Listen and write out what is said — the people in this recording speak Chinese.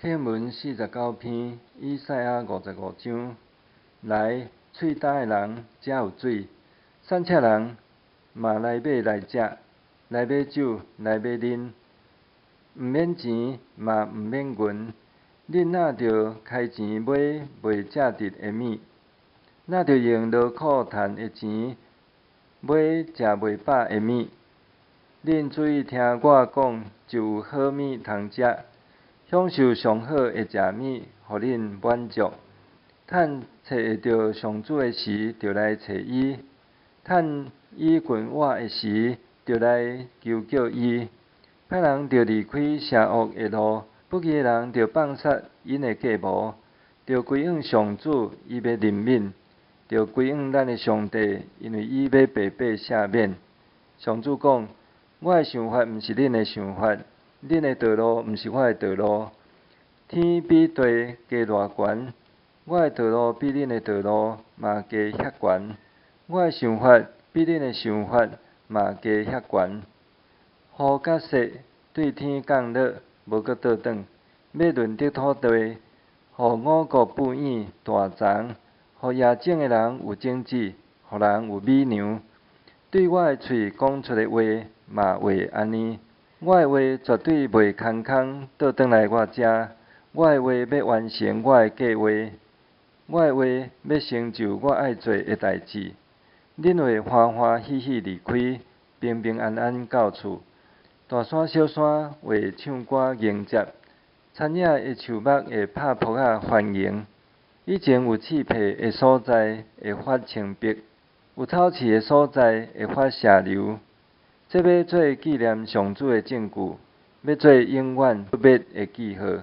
启應文49篇，以賽亞55章。來，喙焦的人才有水，散赤人嘛來買來食，來買酒，來買啉，毋免錢嘛毋免銀。恁若着開錢買袂價值的物，若着用勞苦賺的錢買食袂飽的物。恁注意聽我講，就有好物通食，享受上好的食物，互恁滿足。趁找會着上主的時，就來找伊；趁伊近我的時，就來求救伊。歹人着離開邪惡的路，不義的人着放煞因的計謀，着歸向上主，伊要憐憫；着歸向咱的上帝，因為伊要白白赦免。上主講：我的想法毋是恁的想法，恁的道路毋是我的道路。天比地加偌懸，我的道路比恁的道路嘛加遐懸，我的想法比恁的想法嘛加遐懸。雨甲雪對天降落，無閣倒轉，要潤得土地，互五穀哺養大蟲，互野種的人有種子，互人有米糧。對我的喙講出的話嘛會安尼，我的話絕對袂空空倒轉來我遮。我的話要完成我的計劃，我的話要成就我愛做的代志。恁會歡歡喜喜離開，平平安安到厝。大山小山會唱歌迎接，田野的樹木會拍噗仔歡迎。以前有刺皮的所在會發青碧，有草刺的所在會發射流。這要做紀念上主的證據，要做永遠不滅的記號。